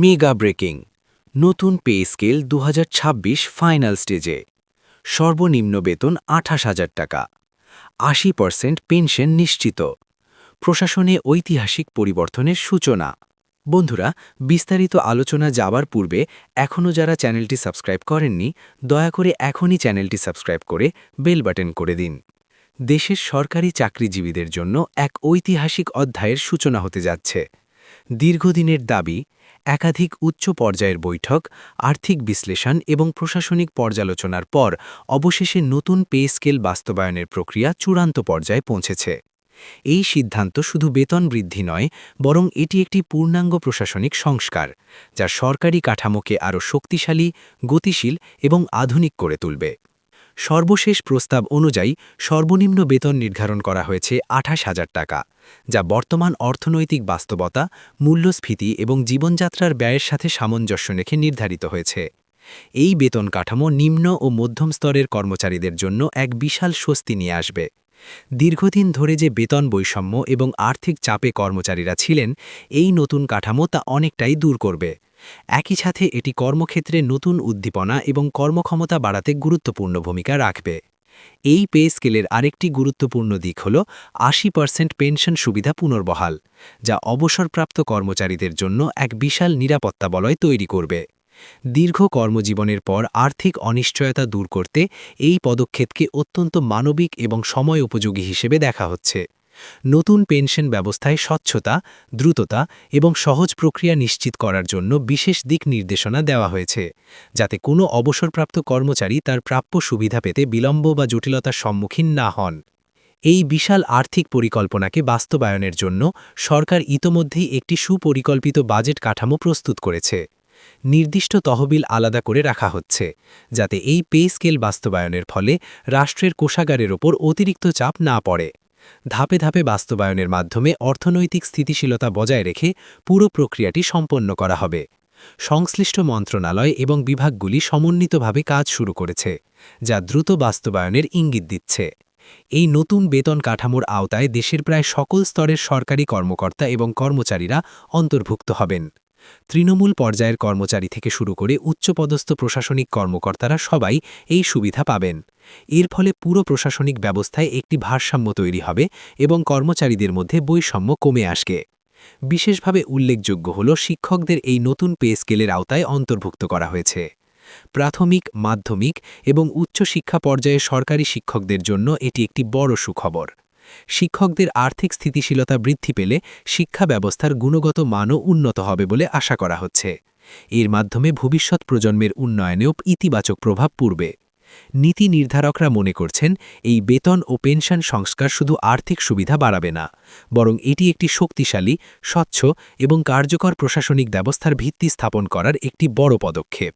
Mega breaking নতুন pay scale ২০২৬ final স্টেজে সর্বনিম্ন বেতন ২৮,০০০ টাকা ৮০% পেনশন নিশ্চিত প্রশাসনে ঐতিহাসিক পরিবর্তনের সূচনা। বন্ধুরা, বিস্তারিত আলোচনা যাবার পূর্বে এখনও যারা চ্যানেলটি সাবস্ক্রাইব করেননি, দয়া করে এখনই চ্যানেলটি সাবস্ক্রাইব করে বেল বাটন করে দিন। দেশের সরকারি চাকরিজীবীদের জন্য এক ঐতিহাসিক অধ্যায়ের সূচনা হতে যাচ্ছে। দীর্ঘদিনের দাবি, একাধিক উচ্চ পর্যায়ের বৈঠক, আর্থিক বিশ্লেষণ এবং প্রশাসনিক পর্যালোচনার পর অবশেষে নতুন পে স্কেল বাস্তবায়নের প্রক্রিয়া চূড়ান্ত পর্যায়ে পৌঁছেছে। এই সিদ্ধান্ত শুধু বেতন বৃদ্ধি নয়, বরং এটি একটি পূর্ণাঙ্গ প্রশাসনিক সংস্কার, যা সরকারি কাঠামোকে আরও শক্তিশালী, গতিশীল এবং আধুনিক করে তুলবে। সর্বশেষ প্রস্তাব অনুযায়ী সর্বনিম্ন বেতন নির্ধারণ করা হয়েছে ২৮,০০০ টাকা, যা বর্তমান অর্থনৈতিক বাস্তবতা, মূল্যস্ফীতি এবং জীবনযাত্রার ব্যয়ের সাথে সামঞ্জস্য রেখে নির্ধারিত হয়েছে। এই বেতন কাঠামো নিম্ন ও মধ্যম স্তরের কর্মচারীদের জন্য এক বিশাল স্বস্তি নিয়ে আসবে। দীর্ঘদিন ধরে যে বেতন বৈষম্য এবং আর্থিক চাপে কর্মচারীরা ছিলেন, এই নতুন কাঠামো তা অনেকটাই দূর করবে। একই সাথে এটি কর্মক্ষেত্রে নতুন উদ্দীপনা এবং কর্মক্ষমতা বাড়াতে গুরুত্বপূর্ণ ভূমিকা রাখবে। এই পে স্কেলের আরেকটি গুরুত্বপূর্ণ দিক হল ৮০% পেনশন সুবিধা পুনর্বহাল, যা অবসরপ্রাপ্ত কর্মচারীদের জন্য এক বিশাল নিরাপত্তা বলয় তৈরি করবে। দীর্ঘ কর্মজীবনের পর আর্থিক অনিশ্চয়তা দূর করতে এই পদক্ষেপকে অত্যন্ত মানবিক এবং সময় উপযোগী হিসেবে দেখা হচ্ছে। নতুন পেনশন ব্যবস্থায় স্বচ্ছতা, দ্রুততা এবং সহজ প্রক্রিয়া নিশ্চিত করার জন্য বিশেষ দিক নির্দেশনা দেওয়া হয়েছে, যাতে কোনো অবসরপ্রাপ্ত কর্মচারী তার প্রাপ্য সুবিধা পেতে বিলম্ব বা জটিলতার সম্মুখীন না হন। এই বিশাল আর্থিক পরিকল্পনাকে বাস্তবায়নের জন্য সরকার ইতোমধ্যেই একটি সুপরিকল্পিত বাজেট কাঠামো প্রস্তুত করেছে। নির্দিষ্ট তহবিল আলাদা করে রাখা হচ্ছে, যাতে এই পে স্কেল বাস্তবায়নের ফলে রাষ্ট্রের কোষাগারের ওপর অতিরিক্ত চাপ না পড়ে। ধাপে ধাপে বাস্তবায়নের মাধ্যমে অর্থনৈতিক স্থিতিশীলতা বজায় রেখে পুরো প্রক্রিয়াটি সম্পন্ন করা হবে। সংশ্লিষ্ট মন্ত্রণালয় এবং বিভাগগুলি সমন্বিতভাবে কাজ শুরু করেছে, যা দ্রুত বাস্তবায়নের ইঙ্গিত দিচ্ছে। এই নতুন বেতন কাঠামোর আওতায় দেশের প্রায় সকল স্তরের সরকারি কর্মকর্তা এবং কর্মচারীরা অন্তর্ভুক্ত হবেন। তৃণমূল পর্যায়ের কর্মচারী থেকে শুরু করে উচ্চপদস্থ প্রশাসনিক কর্মকর্তারা সবাই এই সুবিধা পাবেন। এর ফলে পুরো প্রশাসনিক ব্যবস্থায় একটি ভারসাম্য তৈরি হবে এবং কর্মচারীদের মধ্যে বৈষম্য কমে আসবে। বিশেষভাবে উল্লেখযোগ্য হল শিক্ষকদের এই নতুন পে স্কেলের আওতায় অন্তর্ভুক্ত করা হয়েছে। প্রাথমিক, মাধ্যমিক এবং উচ্চশিক্ষা পর্যায়ে সরকারি শিক্ষকদের জন্য এটি একটি বড় সুখবর। শিক্ষকদের আর্থিক স্থিতিশীলতা বৃদ্ধি পেলে শিক্ষা ব্যবস্থার গুণগত মানও উন্নত হবে বলে আশা করা হচ্ছে। এর মাধ্যমে ভবিষ্যৎ প্রজন্মের উন্নয়নেও ইতিবাচক প্রভাব পড়বে। নীতি নির্ধারকরা মনে করছেন, এই বেতন ও পেনশন সংস্কার শুধু আর্থিক সুবিধা বাড়াবে না, বরং এটি একটি শক্তিশালী, স্বচ্ছ এবং কার্যকর প্রশাসনিক ব্যবস্থার ভিত্তি স্থাপন করার একটি বড় পদক্ষেপ।